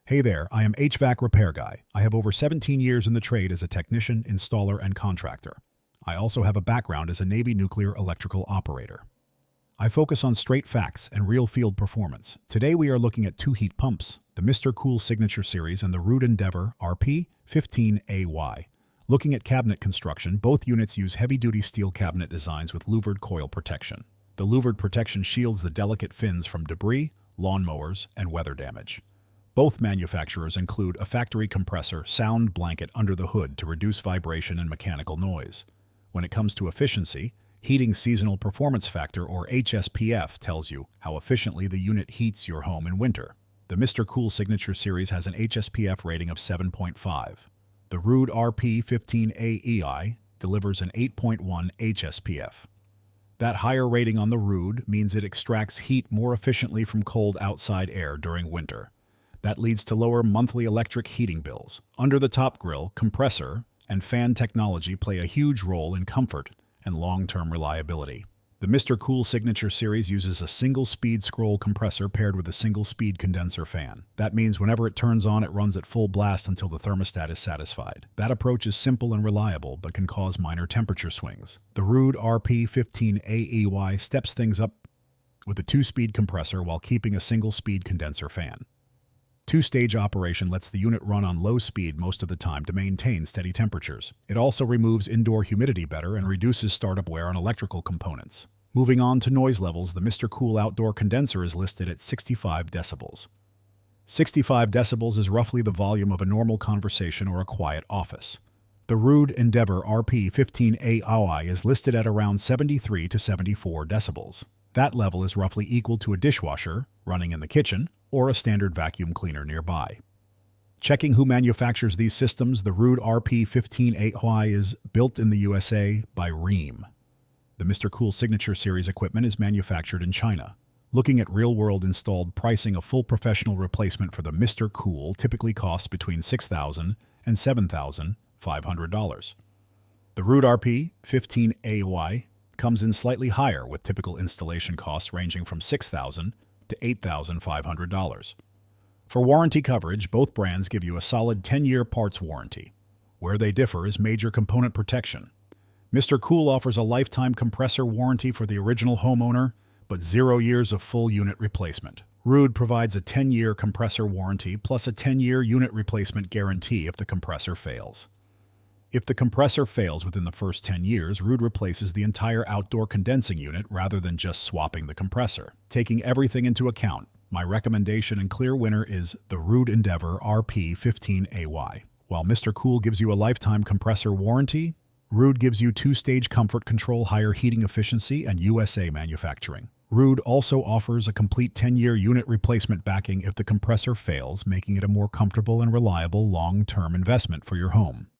Hey there, I am HVAC Repair Guy. I have over 17 years in the trade as a technician, installer, and contractor. I also have a background as a Navy nuclear electrical operator. I focus on straight facts and real field performance. Today we are looking at two heat pumps, the Mr. Cool Signature Series and the Ruud Endeavor RP15AY. Looking at cabinet construction, both units use heavy-duty steel cabinet designs with louvered coil protection. The louvered protection shields the delicate fins from debris, lawnmowers, and weather damage. Both manufacturers include a factory compressor sound blanket under the hood to reduce vibration and mechanical noise. When it comes to efficiency, Heating Seasonal Performance Factor, or HSPF, tells you how efficiently the unit heats your home in winter. The Mr. Cool Signature Series has an HSPF rating of 7.5. The Ruud RP15AY delivers an 8.1 HSPF. That higher rating on the Ruud means it extracts heat more efficiently from cold outside air during winter. That leads to lower monthly electric heating bills. Under-the-top grill, compressor, and fan technology play a huge role in comfort and long-term reliability. The Mr. Cool Signature Series uses a single-speed scroll compressor paired with a single-speed condenser fan. That means whenever it turns on, it runs at full blast until the thermostat is satisfied. That approach is simple and reliable, but can cause minor temperature swings. The Ruud RP15AY steps things up with a two-speed compressor while keeping a single-speed condenser fan. Two-stage operation lets the unit run on low speed most of the time to maintain steady temperatures. It also removes indoor humidity better and reduces startup wear on electrical components. Moving on to noise levels, the Mr. Cool outdoor condenser is listed at 65 decibels. 65 decibels is roughly the volume of a normal conversation or a quiet office. The Ruud Endeavor RP15AY is listed at around 73 to 74 decibels. That level is roughly equal to a dishwasher running in the kitchen or a standard vacuum cleaner nearby. Checking who manufactures these systems, the Ruud RP15AY is built in the USA by Rheem. The Mr. Cool Signature Series equipment is manufactured in China. Looking at real-world installed pricing, a full professional replacement for the Mr. Cool typically costs between $6,000 and $7,500. The Ruud RP15AY comes in slightly higher, with typical installation costs ranging from $6,000 to $8,500. For warranty coverage, both brands give you a solid 10-year parts warranty. Where they differ is major component protection. Mr. Cool offers a lifetime compressor warranty for the original homeowner, but 0 years of full unit replacement. Ruud provides a 10-year compressor warranty plus a 10-year unit replacement guarantee if the compressor fails. If the compressor fails within the first 10 years, Ruud replaces the entire outdoor condensing unit rather than just swapping the compressor. Taking everything into account, my recommendation and clear winner is the Ruud Endeavor RP15AY. While Mr. Cool gives you a lifetime compressor warranty, Ruud gives you two-stage comfort control, higher heating efficiency, and USA manufacturing. Ruud also offers a complete 10-year unit replacement backing if the compressor fails, making it a more comfortable and reliable long-term investment for your home.